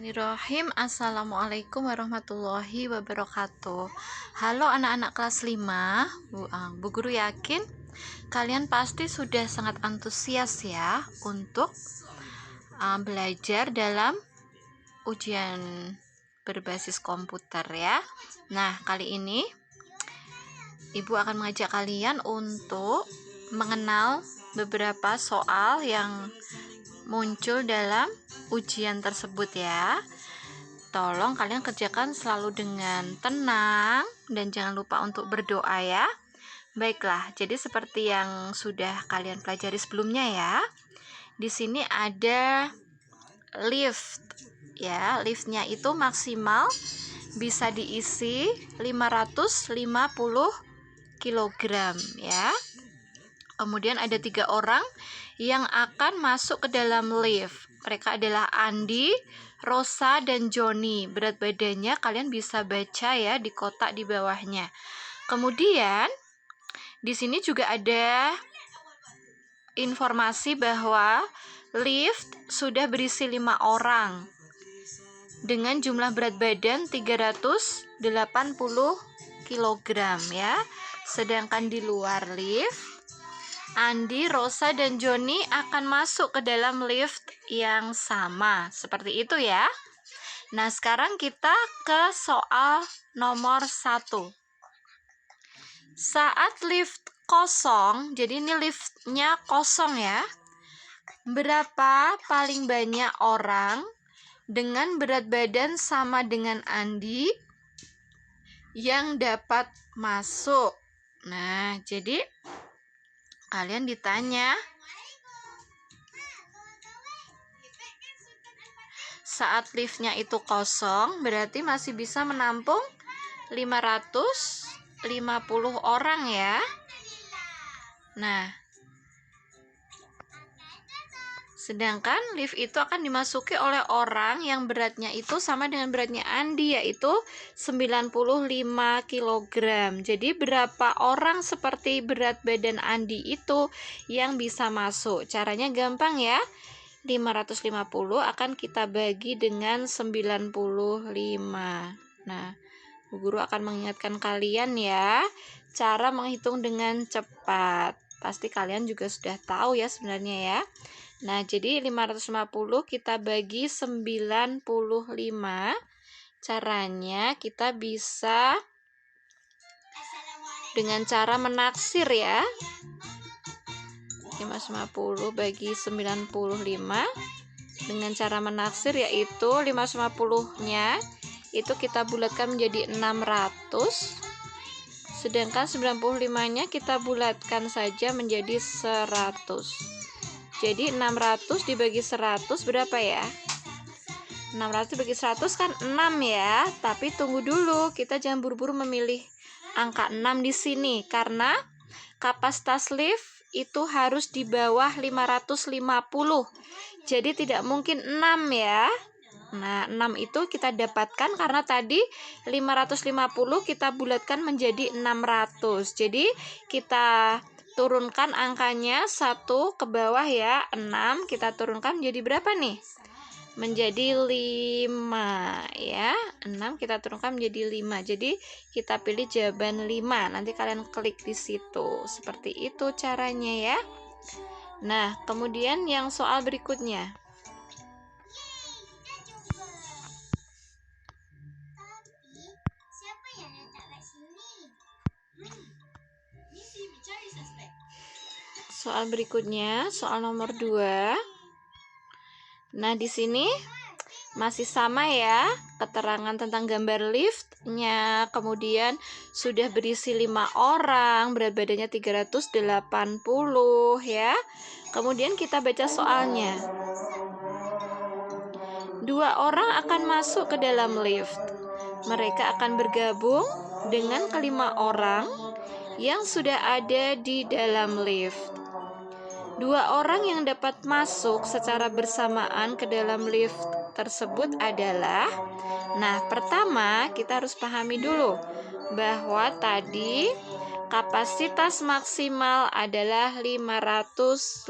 Bismillahirrahmanirrahim. Assalamualaikum warahmatullahi wabarakatuh. Halo anak-anak kelas 5. Bu Guru yakin kalian pasti sudah sangat antusias ya untuk belajar dalam ujian berbasis komputer ya. Nah, kali ini Ibu akan mengajak kalian untuk mengenal beberapa soal yang muncul dalam ujian tersebut ya. Tolong kalian kerjakan selalu dengan tenang dan jangan lupa untuk berdoa ya. Baiklah, jadi seperti yang sudah kalian pelajari sebelumnya ya. Di sini ada lift ya. Liftnya itu maksimal bisa diisi 550 kg ya. Kemudian ada 3 orang yang akan masuk ke dalam lift. Mereka adalah Andi, Rosa, dan Joni. Berat badannya kalian bisa baca ya di kotak di bawahnya. Kemudian di sini juga ada informasi bahwa lift sudah berisi 5 orang dengan jumlah berat badan 380 kg ya. Sedangkan di luar lift Andi, Rosa, dan Joni akan masuk ke dalam lift yang sama. Seperti itu ya. Nah, sekarang kita ke soal nomor 1. Saat lift kosong, jadi ini liftnya kosong ya. Berapa paling banyak orang dengan berat badan sama dengan Andi yang dapat masuk? Nah, jadi kalian ditanya saat liftnya itu kosong, berarti masih bisa menampung 550 orang ya. Nah, sedangkan lift itu akan dimasuki oleh orang yang beratnya itu sama dengan beratnya Andi, yaitu 95 kg. Jadi berapa orang seperti berat badan Andi itu yang bisa masuk? Caranya gampang ya. 550 akan kita bagi dengan 95. Nah, Bu Guru akan mengingatkan kalian ya, cara menghitung dengan cepat. Pasti kalian juga sudah tahu ya sebenarnya ya. Nah, jadi 550 kita bagi 95. Caranya kita bisa dengan cara menaksir ya. 550 bagi 95 dengan cara menaksir, yaitu 550-nya itu kita bulatkan menjadi 600. Sedangkan 95-nya kita bulatkan saja menjadi 100. Jadi 600 dibagi 100 berapa ya? 600 dibagi 100 kan 6 ya. Tapi tunggu dulu, kita jangan buru-buru memilih angka 6 di sini karena kapasitas lift itu harus di bawah 550. Jadi tidak mungkin 6 ya. Nah, 6 itu kita dapatkan karena tadi 550 kita bulatkan menjadi 600. Jadi kita turunkan angkanya 1 ke bawah ya, 6 kita turunkan menjadi berapa nih? Menjadi 5 ya. 6 kita turunkan menjadi 5. Jadi kita pilih jawaban 5. Nanti kalian klik di situ. Seperti itu caranya ya. Nah, kemudian yang soal berikutnya. Soal berikutnya, soal nomor 2. Nah, di sini masih sama ya, keterangan tentang gambar liftnya, kemudian sudah berisi 5 orang, berat badannya 380 ya. Kemudian kita baca soalnya. 2 orang akan masuk ke dalam lift. Mereka akan bergabung dengan kelima orang yang sudah ada di dalam lift. 2 orang yang dapat masuk secara bersamaan ke dalam lift tersebut adalah, nah, pertama kita harus pahami dulu bahwa tadi kapasitas maksimal adalah 550.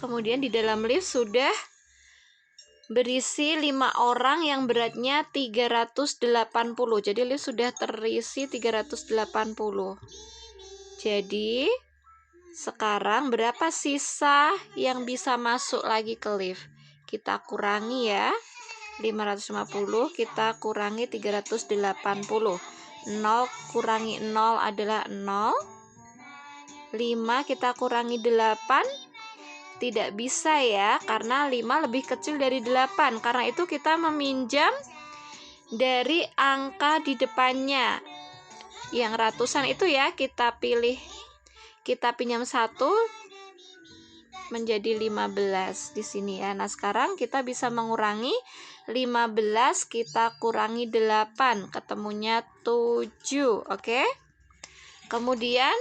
Kemudian di dalam lift sudah berisi 5 orang yang beratnya 380. Jadi lift sudah terisi 380. Jadi sekarang berapa sisa yang bisa masuk lagi ke lift? Kita kurangi ya. 550 kita kurangi 380. 0 kurangi 0 adalah 0. 5 kita kurangi 8. Tidak bisa ya, karena 5 lebih kecil dari 8. Karena itu kita meminjam dari angka di depannya. Yang ratusan itu ya, kita pilih. Kita pinjam 1 menjadi 15 di sini ya. Nah, sekarang kita bisa mengurangi 15 kita kurangi 8, ketemunya 7, oke? Kemudian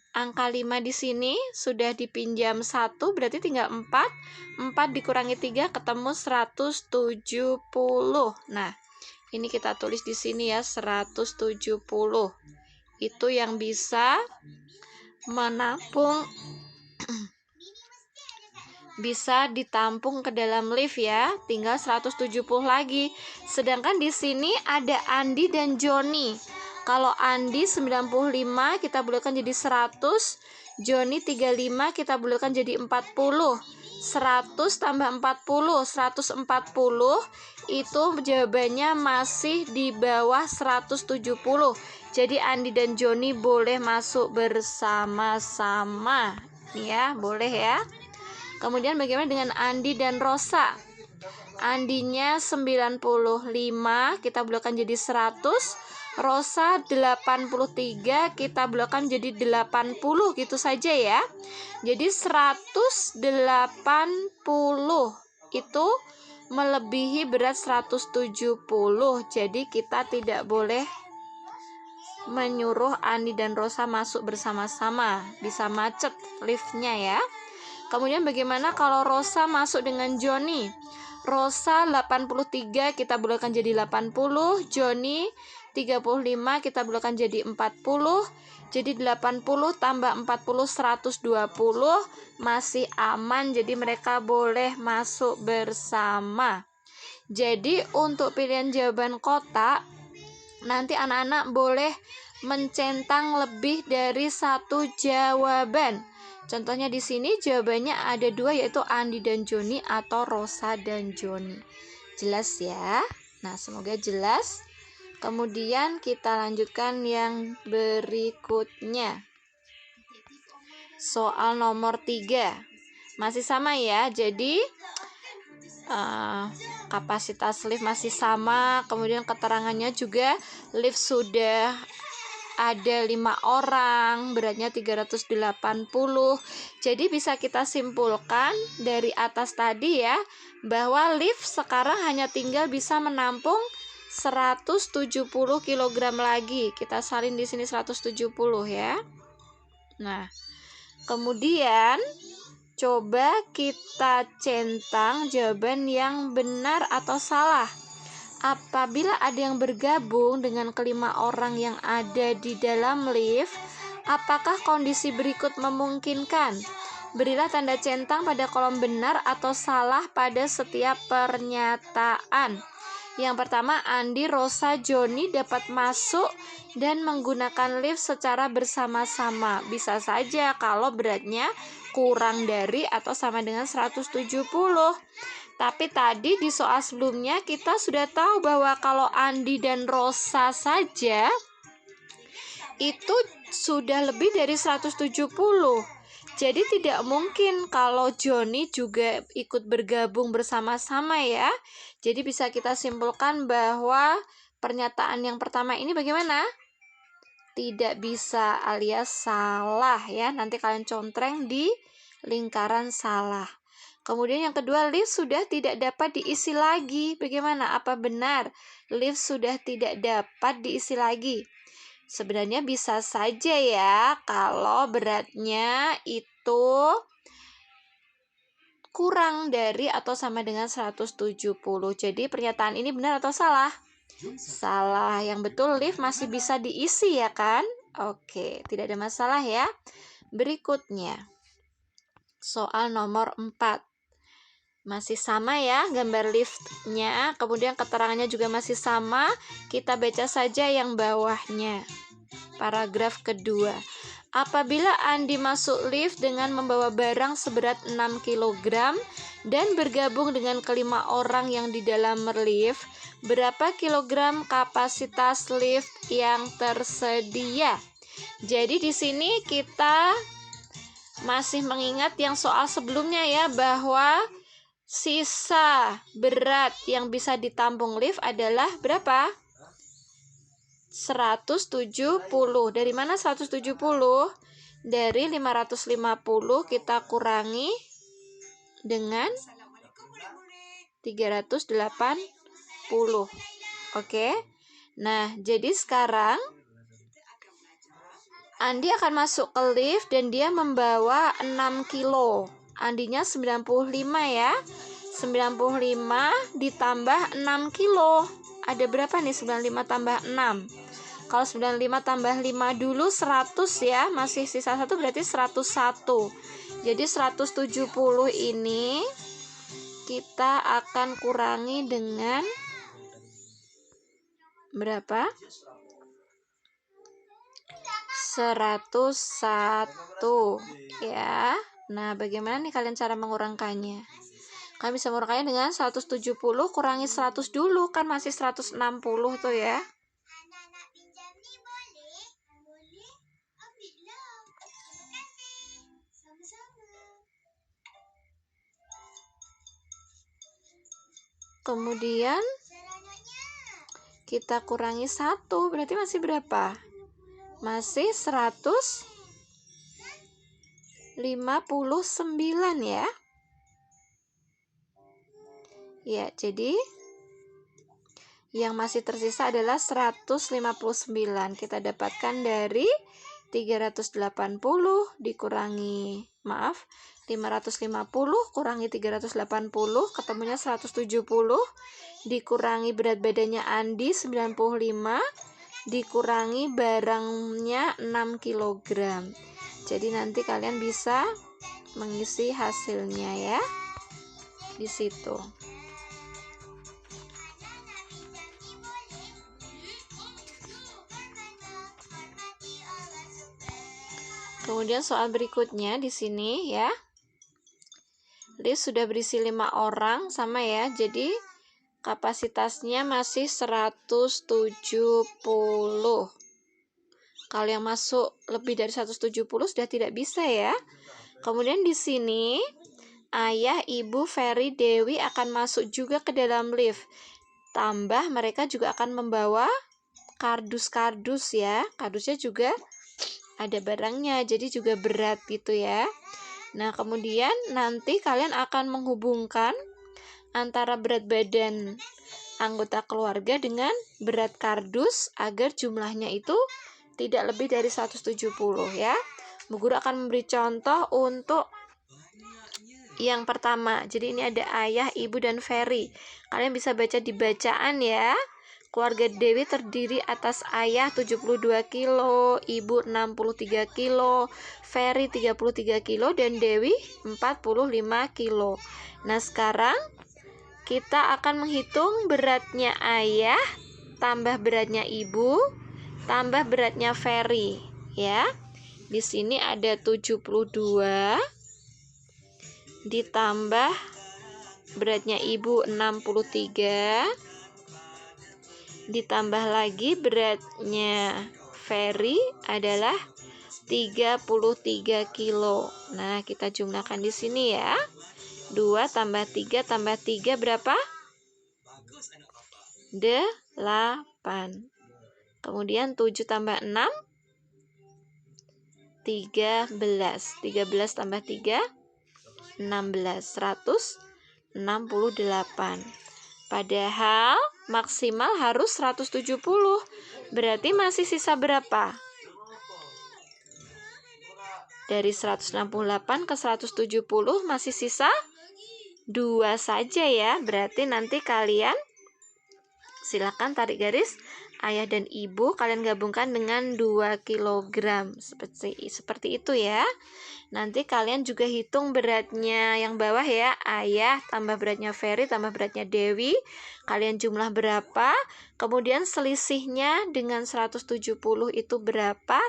angka 5 di sini sudah dipinjam 1, berarti tinggal 4. 4 dikurangi 3 ketemu 170. Nah, ini kita tulis di sini ya, 170. Itu yang bisa menampung bisa ditampung ke dalam lift ya. Tinggal 170 lagi. Sedangkan di sini ada Andi dan Joni. Kalau Andi 95 kita bulatkan jadi 100, Joni 35 kita bulatkan jadi 40. 100 tambah 40, 140 itu jawabannya masih di bawah 170. Jadi Andi dan Joni boleh masuk bersama-sama. Ya, boleh ya. Kemudian bagaimana dengan Andi dan Rosa? Andinya 95 kita bulatkan jadi 100. Rosa 83 kita bulatkan jadi 80, gitu saja ya. Jadi 180 itu melebihi berat 170. Jadi kita tidak boleh menyuruh Andi dan Rosa masuk bersama-sama. Bisa macet liftnya ya. Kemudian bagaimana kalau Rosa masuk dengan Joni? Rosa 83 kita bulatkan jadi 80, Joni 35 kita bulatkan jadi 40. Jadi 80 tambah 40 120 masih aman, jadi mereka boleh masuk bersama. Jadi untuk pilihan jawaban kotak nanti anak-anak boleh mencentang lebih dari 1 jawaban. Contohnya di sini jawabannya ada 2, yaitu Andi dan Joni atau Rosa dan Joni. Jelas ya? Nah, semoga jelas. Kemudian kita lanjutkan yang berikutnya. Soal nomor 3. Masih sama ya. Jadi kapasitas lift masih sama. Kemudian keterangannya juga lift sudah ada 5 orang, beratnya 380. Jadi bisa kita simpulkan dari atas tadi ya, bahwa lift sekarang hanya tinggal bisa menampung 170 kg lagi. Kita salin di sini 170 ya. Nah, kemudian coba kita centang jawaban yang benar atau salah. Apabila ada yang bergabung dengan kelima orang yang ada di dalam lift, apakah kondisi berikut memungkinkan? Berilah tanda centang pada kolom benar atau salah pada setiap pernyataan. Yang pertama, Andi, Rosa, Joni dapat masuk dan menggunakan lift secara bersama-sama. Bisa saja kalau beratnya kurang dari atau sama dengan 170. Tapi tadi di soal sebelumnya kita sudah tahu bahwa kalau Andi dan Rosa saja itu sudah lebih dari 170. Jadi tidak mungkin kalau Joni juga ikut bergabung bersama-sama ya. Jadi bisa kita simpulkan bahwa pernyataan yang pertama ini bagaimana? Tidak bisa alias salah ya. Nanti kalian contreng di lingkaran salah. Kemudian yang kedua, lift sudah tidak dapat diisi lagi. Bagaimana? Apa benar lift sudah tidak dapat diisi lagi? Sebenarnya bisa saja ya kalau beratnya itu kurang dari atau sama dengan 170. Jadi pernyataan ini benar atau salah? Salah. Yang betul lift masih bisa diisi ya kan? Oke, tidak ada masalah ya. Berikutnya. soal nomor 4. Masih sama ya gambar liftnya, kemudian keterangannya juga masih sama. Kita baca saja yang bawahnya. Paragraf kedua. Apabila Andi masuk lift dengan membawa barang seberat 6 kg dan bergabung dengan kelima orang yang di dalam lift, berapa kilogram kapasitas lift yang tersedia? Jadi di sini kita masih mengingat yang soal sebelumnya ya, bahwa sisa berat yang bisa ditampung lift adalah berapa? 170. Dari mana 170? Dari 550 kita kurangi dengan 380. Oke. Nah, jadi sekarang Andi akan masuk ke lift dan dia membawa 6 kilo. Andinya 95 ya. 95 ditambah 6 kilo. Ada berapa nih 95 tambah 6? Kalau 95 tambah 5 dulu 100 ya. Masih sisa 1 berarti 101. Jadi 170 ini kita akan kurangi dengan berapa? 101 ya. Nah, bagaimana nih kalian cara mengurangkannya? Kalian bisa mengurangkannya dengan 170 kurangi 100 dulu, kan masih 160 tuh ya. Kemudian kita kurangi 1, berarti masih berapa? Masih 159 ya. Ya, jadi yang masih tersisa adalah 159. Kita dapatkan dari 380 dikurangi, 550 kurangi 380, ketemunya 170, dikurangi berat badannya Andi 95, dikurangi barangnya 6 kg. Jadi nanti kalian bisa mengisi hasilnya ya di situ. Kemudian soal berikutnya di sini ya. Lift sudah berisi 5 orang sama ya. Jadi kapasitasnya masih 170. Kalau yang masuk lebih dari 170 sudah tidak bisa ya. Kemudian di sini Ayah, Ibu, Ferry, Dewi akan masuk juga ke dalam lift. Tambah mereka juga akan membawa kardus-kardus ya. Kardusnya juga ada barangnya, jadi juga berat gitu ya. Nah, kemudian nanti kalian akan menghubungkan antara berat badan anggota keluarga dengan berat kardus agar jumlahnya itu tidak lebih dari 170 ya. Bu Guru akan memberi contoh untuk yang pertama. Jadi ini ada Ayah, Ibu, dan Ferry. Kalian bisa baca di bacaan ya. Keluarga Dewi terdiri atas Ayah 72 kilo, Ibu 63 kilo, Ferry 33 kilo, dan Dewi 45 kilo. Nah, sekarang kita akan menghitung beratnya Ayah, tambah beratnya Ibu, tambah beratnya Ferry ya. Di sini ada 72 ditambah beratnya Ibu 63, ditambah lagi beratnya Ferry adalah 33 kilo. Nah, kita jumlahkan di sini ya. 2 tambah 3 tambah 3 berapa? 8. Kemudian 7 tambah 6 13. 13 tambah 3 16. 168. Padahal maksimal harus 170. Berarti masih sisa berapa? Dari 168 ke 170 masih sisa 2 saja ya. Berarti nanti kalian silakan tarik garis ayah dan ibu kalian gabungkan dengan 2 kg. Seperti itu ya. Nanti kalian juga hitung beratnya yang bawah ya. Ayah tambah beratnya Ferry tambah beratnya Dewi. Kalian jumlah berapa? Kemudian selisihnya dengan 170 itu berapa?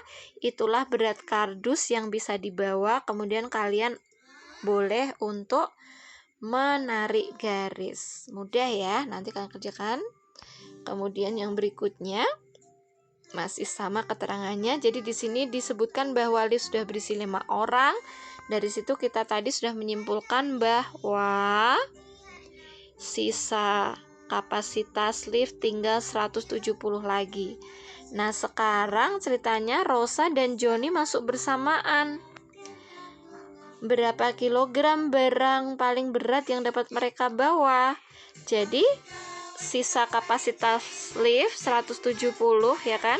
Itulah berat kardus yang bisa dibawa. Kemudian kalian boleh untuk menarik garis. Mudah ya, nanti kalian kerjakan. Kemudian yang berikutnya masih sama keterangannya. Jadi di sini disebutkan bahwa lift sudah berisi 5 orang. Dari situ kita tadi sudah menyimpulkan bahwa sisa kapasitas lift tinggal 170 lagi. Nah, sekarang ceritanya Rosa dan Joni masuk bersamaan. Berapa kilogram barang paling berat yang dapat mereka bawa? Jadi sisa kapasitas lift 170 ya kan?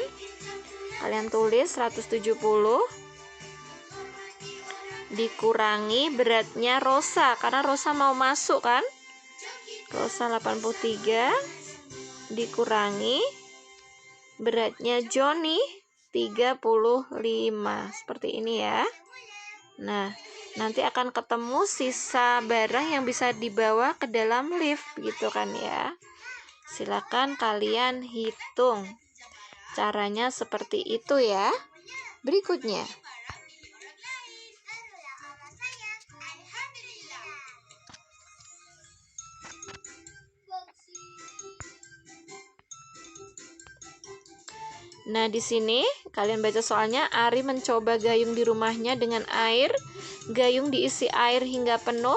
Kalian tulis 170 dikurangi beratnya Rosa, karena Rosa mau masuk kan? Rosa 83 dikurangi beratnya Joni 35. Seperti ini ya. Nah, nanti akan ketemu sisa barang yang bisa dibawa ke dalam lift, begitu kan ya. Silakan kalian hitung. Caranya seperti itu ya. Berikutnya. Nah, di sini kalian baca soalnya. Ari mencoba gayung di rumahnya dengan air. Gayung diisi air hingga penuh.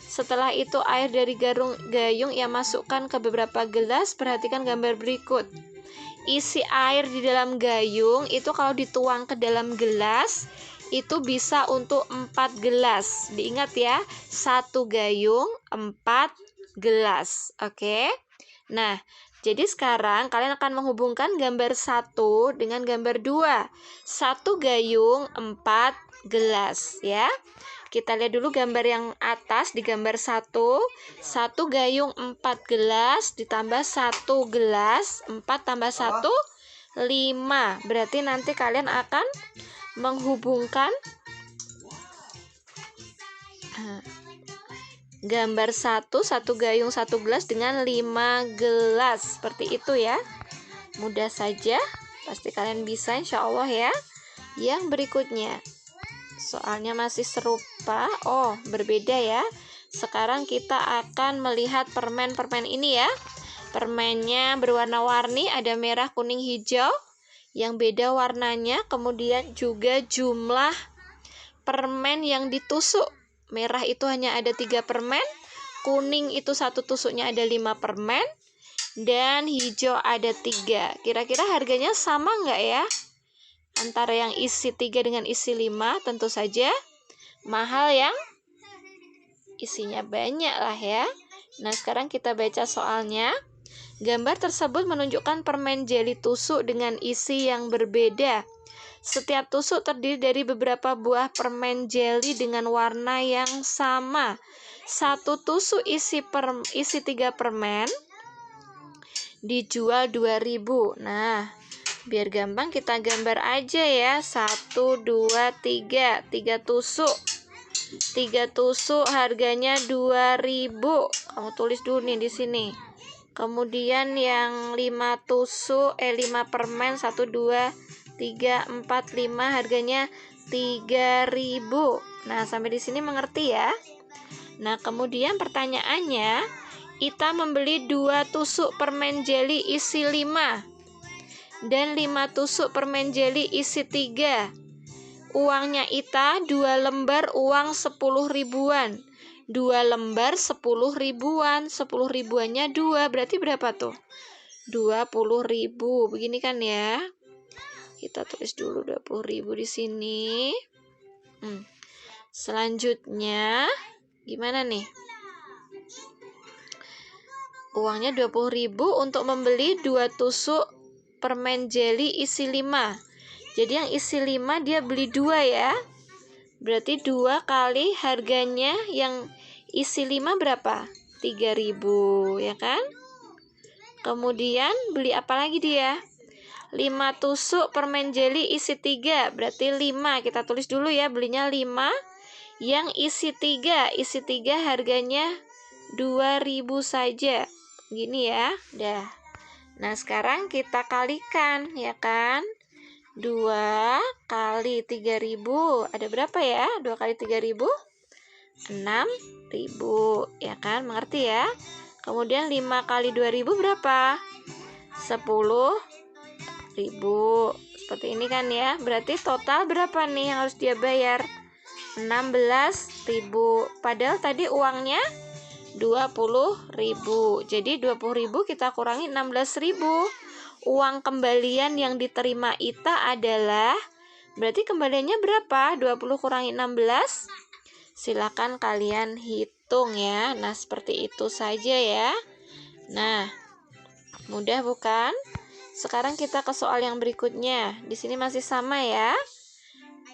Setelah itu air dari gayung ia masukkan ke beberapa gelas. Perhatikan gambar berikut. Isi air di dalam gayung itu kalau dituang ke dalam gelas itu bisa untuk 4 gelas. Diingat ya, 1 gayung 4 gelas. Oke. Nah, jadi sekarang kalian akan menghubungkan gambar 1 dengan gambar 2. 1 gayung 4 gelas ya. Kita lihat dulu gambar yang atas di gambar 1. 1 gayung 4 gelas ditambah 1 gelas. 4 tambah 1, 5. Berarti nanti kalian akan menghubungkan gambar 1 gayung 1 gelas dengan 5 gelas. Seperti itu ya. Mudah saja. Pasti kalian bisa insya Allah ya. Yang berikutnya. Soalnya masih serupa. Oh, berbeda ya. Sekarang kita akan melihat permen-permen ini ya. Permennya berwarna-warni, ada merah, kuning, hijau. Yang beda warnanya, kemudian juga jumlah permen yang ditusuk. Merah itu hanya ada 3 permen, kuning itu 1 tusuknya ada 5 permen, dan hijau ada 3. Kira-kira harganya sama nggak ya? Antara yang isi 3 dengan isi 5, tentu saja mahal yang isinya banyak lah ya. Nah, sekarang kita baca soalnya. Gambar tersebut menunjukkan permen jeli tusuk dengan isi yang berbeda. Setiap tusuk terdiri dari beberapa buah permen jeli dengan warna yang sama. 1 tusuk isi 3 permen dijual 2.000. Nah, biar gampang kita gambar aja ya. 1, 2, 3. 3 tusuk. 3 tusuk harganya 2.000. Kamu tulis dulu nih di sini. Kemudian yang 5 tusuk 5 permen 1, 2, 3, 4, 5 harganya 3.000. Nah, sampai di sini mengerti ya. Nah, kemudian pertanyaannya, Ita membeli 2 tusuk permen jeli isi 5 dan 5 tusuk permen jeli isi 3. Uangnya Ita 2 lembar uang 10 ribuan. 2 lembar 10 ribuan. 10 ribuannya 2, berarti berapa tuh? 20.000. Begini kan ya. Kita tulis dulu 20.000 di sini. Selanjutnya gimana nih? Uangnya 20.000 untuk membeli 2 tusuk permen jeli isi 5. Jadi yang isi 5 dia beli 2 ya. Berarti 2 kali harganya yang isi 5 berapa? 3.000 ya kan? Kemudian beli apa lagi dia? 5 tusuk permen jeli isi 3, berarti 5. Kita tulis dulu ya, belinya 5 yang isi 3. Isi 3 harganya 2.000 saja. Gini ya. Dah. Nah, sekarang kita kalikan ya kan. 2 kali 3.000 ada berapa ya? 2 kali 3.000 6.000 ya kan, mengerti ya. Kemudian 5 kali 2.000 berapa? 10.000. Seperti ini kan ya. Berarti total berapa nih yang harus dia bayar? 16.000. Padahal tadi uangnya 20.000. Jadi 20.000 kita kurangi 16.000. Uang kembalian yang diterima Ita adalah, berarti kembaliannya berapa? 20 kurangi 16. Silakan kalian hitung ya. Nah, seperti itu saja ya. Nah, mudah bukan? Sekarang kita ke soal yang berikutnya. Di sini masih sama ya.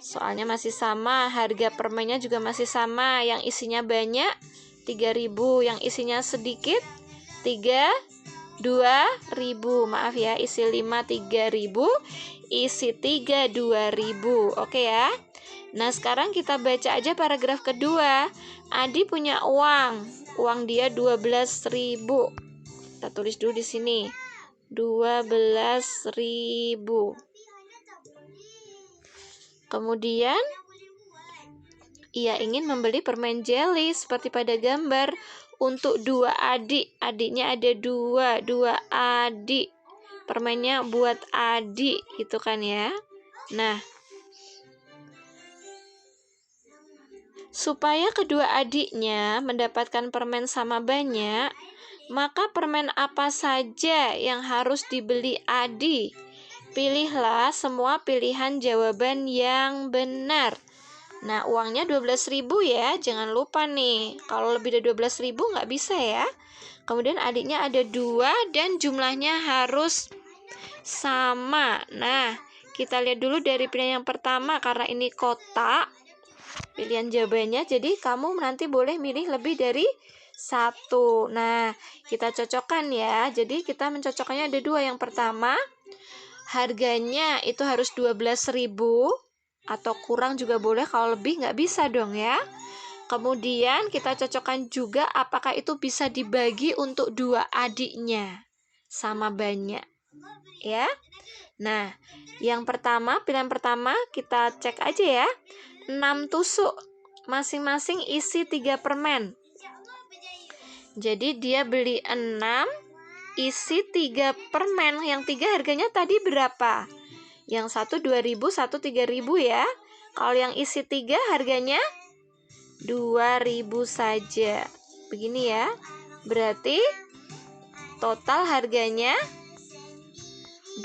Soalnya masih sama, harga permennya juga masih sama. Yang isinya banyak 3.000, yang isinya sedikit 2.000. Maaf ya, isi 5 3.000, isi 3 2.000. Oke ya. Nah, sekarang kita baca aja paragraf kedua. Adi punya uang. Uang dia 12.000. Kita tulis dulu di sini. 12.000. Kemudian ia ingin membeli permen jeli seperti pada gambar untuk 2 adik. Adiknya ada 2 adik. Permennya buat adik gitu kan ya. Nah, supaya kedua adiknya mendapatkan permen sama banyak, maka permen apa saja yang harus dibeli Adi? Pilihlah semua pilihan jawaban yang benar. Nah, uangnya 12.000 ya, jangan lupa nih. Kalau lebih dari 12.000 nggak bisa ya. Kemudian adiknya ada 2 dan jumlahnya harus sama. Nah, kita lihat dulu dari pilihan yang pertama karena ini kotak. Pilihan jawabannya, jadi kamu nanti boleh milih lebih dari 1. Nah, kita cocokkan ya. Jadi kita mencocokkannya ada 2. Yang pertama, harganya itu harus 12.000 atau kurang juga boleh, kalau lebih nggak bisa dong ya. Kemudian kita cocokkan juga apakah itu bisa dibagi untuk 2 adiknya sama banyak ya. Nah, yang pertama, pilihan pertama kita cek aja ya. 6 tusuk, masing-masing isi 3 permen. Jadi dia beli 6 isi 3 permen. Yang 3 harganya tadi berapa? Yang satu 2.000, satu 3.000 ya. Kalau yang isi 3 harganya 2.000 saja. Begini ya. Berarti total harganya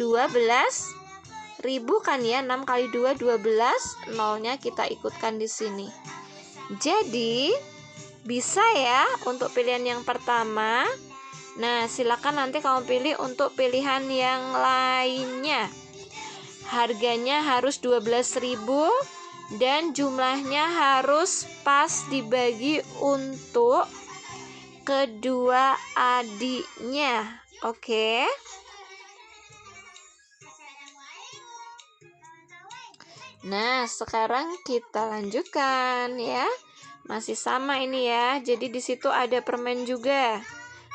12.000 kan ya. 6 kali 2 12, nolnya kita ikutkan di sini. Jadi bisa ya untuk pilihan yang pertama. Nah, silakan nanti kamu pilih untuk pilihan yang lainnya. Harganya harus 12.000 dan jumlahnya harus pas dibagi untuk kedua adiknya. Oke. Nah, sekarang kita lanjutkan ya. Masih sama ini ya. Jadi di situ ada permen juga.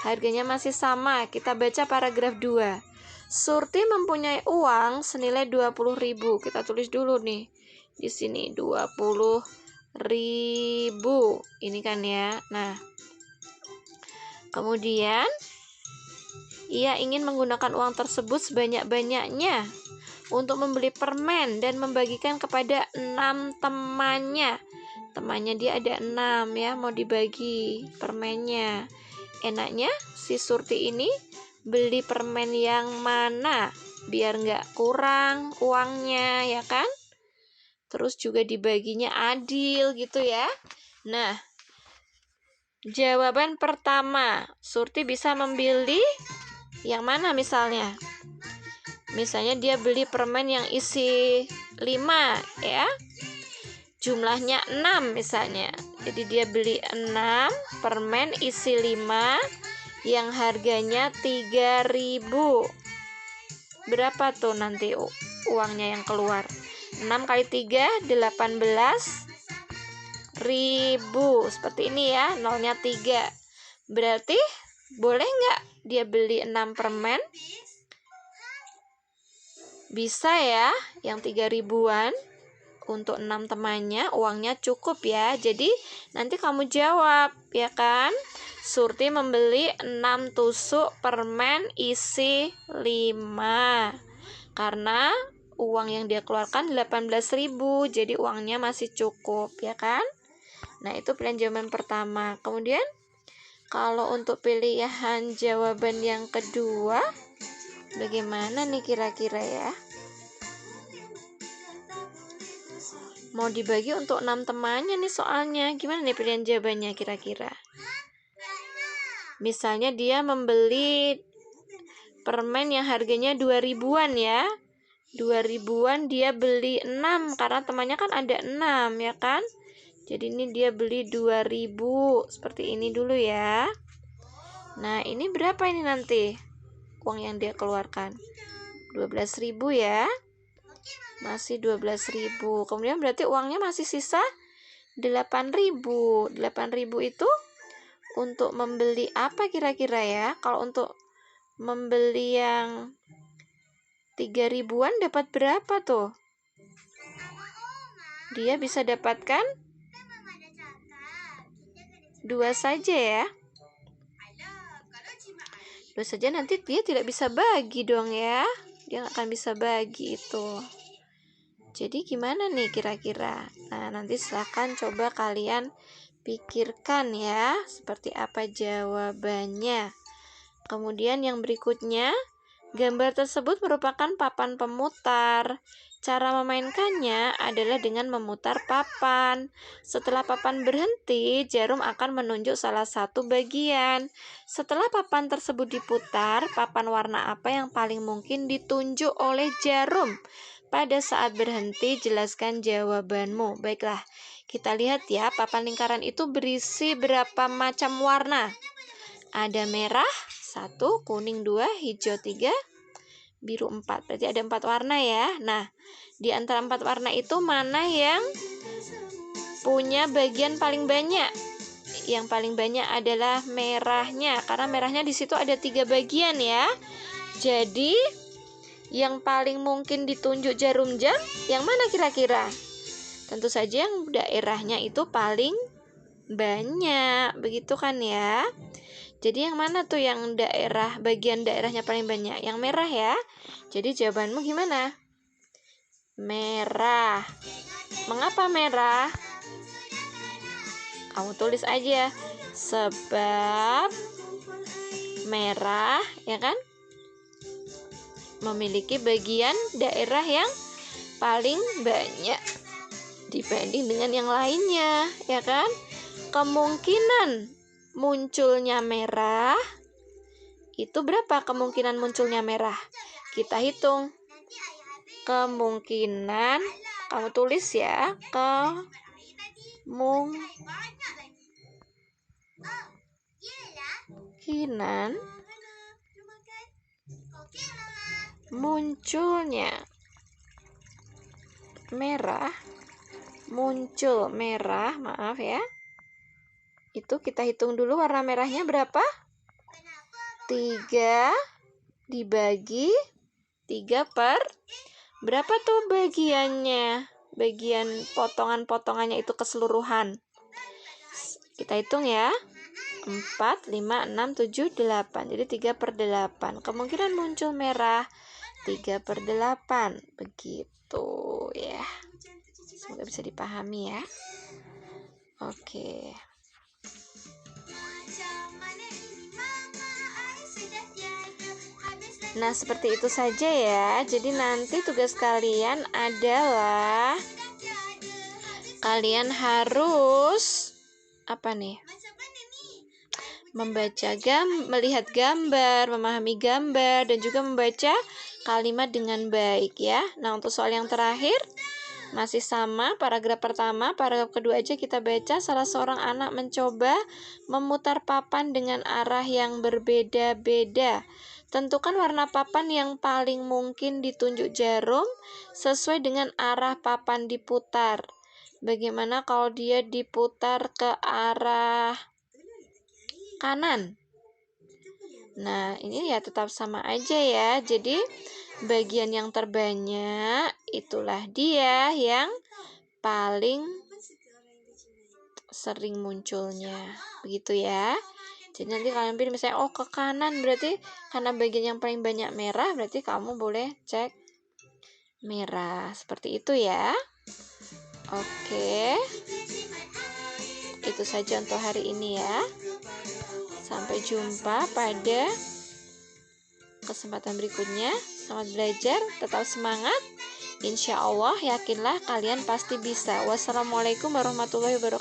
Harganya masih sama. Kita baca paragraf 2. Surti mempunyai uang senilai 20.000. Kita tulis dulu nih. Di sini 20.000. Ini kan ya. Nah, kemudian ia ingin menggunakan uang tersebut sebanyak-banyaknya untuk membeli permen dan membagikan kepada 6 temannya. Temannya dia ada 6 ya, mau dibagi permennya. Enaknya si Surti ini beli permen yang mana biar nggak kurang uangnya ya kan. Terus juga dibaginya adil gitu ya. Nah, jawaban pertama, Surti bisa memilih yang mana misalnya. Misalnya dia beli permen yang isi 5 ya. Jumlahnya 6 misalnya. Jadi dia beli 6 permen isi 5 yang harganya 3.000. berapa tuh nanti uangnya yang keluar? 6 kali 3, 18.000. Seperti ini ya, nolnya 3. Berarti boleh nggak dia beli 6 permen? Bisa ya, yang 3 ribuan untuk 6 temannya, uangnya cukup ya. Jadi nanti kamu jawab ya kan. Surti membeli 6 tusuk permen isi 5. Karena uang yang dia keluarkan 18.000, jadi uangnya masih cukup ya kan. Nah, itu pilihan jawaban pertama. Kemudian kalau untuk pilihan jawaban yang kedua, bagaimana nih kira-kira ya? Mau dibagi untuk 6 temannya nih soalnya. Gimana nih pilihan jawabannya kira-kira? Misalnya dia membeli permen yang harganya 2 ribuan ya. 2 ribuan dia beli 6 karena temannya kan ada 6 ya kan. Jadi ini dia beli 2.000. Seperti ini dulu ya. Nah, ini berapa ini nanti uang yang dia keluarkan? 12.000 ya. Masih 12.000. Kemudian berarti uangnya masih sisa 8.000. 8.000 itu untuk membeli apa kira-kira ya? Kalau untuk membeli yang 3 ribuan dapat berapa tuh? Dia bisa dapatkan 2 saja ya. 2 saja, nanti dia tidak bisa bagi dong ya. Dia nggak akan bisa bagi itu. Jadi gimana nih kira-kira? Nah, nanti silahkan coba kalian pikirkan ya, seperti apa jawabannya. Kemudian yang berikutnya, gambar tersebut merupakan papan pemutar. Cara memainkannya adalah dengan memutar papan. Setelah papan berhenti, jarum akan menunjuk salah satu bagian. Setelah papan tersebut diputar, papan warna apa yang paling mungkin ditunjuk oleh jarum? Pada saat berhenti, jelaskan jawabanmu. Baiklah, kita lihat ya, papan lingkaran itu berisi berapa macam warna? Ada merah 1, kuning 2, hijau 3, biru 4. Berarti ada 4 warna ya. Nah, di antara 4 warna itu mana yang punya bagian paling banyak? Yang paling banyak adalah merahnya, karena merahnya di situ ada 3 bagian ya. Jadi yang paling mungkin ditunjuk jarum jam yang mana kira-kira? Tentu saja yang daerahnya itu paling banyak, begitu kan ya. Jadi yang mana tuh yang bagian daerahnya paling banyak? Yang merah ya. Jadi jawabanmu gimana? Merah. Mengapa merah? Kamu tulis aja. Sebab merah, ya kan? Memiliki bagian daerah yang paling banyak dibanding dengan yang lainnya, ya kan? Kemungkinan munculnya merah itu berapa kemungkinan munculnya merah? Kita hitung. Kemungkinan, kamu tulis ya, kemungkinan munculnya merah, maaf ya. Itu kita hitung dulu warna merahnya berapa? 3 dibagi 3 per berapa tuh bagiannya? Bagian potongan-potongannya itu keseluruhan. Kita hitung ya. 4, 5, 6, 7, 8. Jadi 3 per 8. Kemungkinan muncul merah 3 per 8. Begitu ya. Semoga bisa dipahami ya. Oke. Nah, seperti itu saja ya. Jadi nanti tugas kalian adalah kalian harus apa nih? Melihat gambar, memahami gambar, dan juga membaca kalimat dengan baik ya. Nah, untuk soal yang terakhir masih sama, paragraf pertama, paragraf kedua aja kita baca. Salah seorang anak mencoba memutar papan dengan arah yang berbeda-beda. Tentukan warna papan yang paling mungkin ditunjuk jarum sesuai dengan arah papan diputar. Bagaimana kalau dia diputar ke arah kanan? Nah, ini ya tetap sama aja ya. Jadi, bagian yang terbanyak itulah dia yang paling sering munculnya. Begitu ya. Jadi nanti kalian pilih misalnya, oh ke kanan, berarti karena bagian yang paling banyak merah, berarti kamu boleh cek merah. Seperti itu ya. Oke. Itu saja untuk hari ini ya. Sampai jumpa pada kesempatan berikutnya. Selamat belajar, tetap semangat. Insya Allah, yakinlah kalian pasti bisa. Wassalamualaikum warahmatullahi wabarakatuh.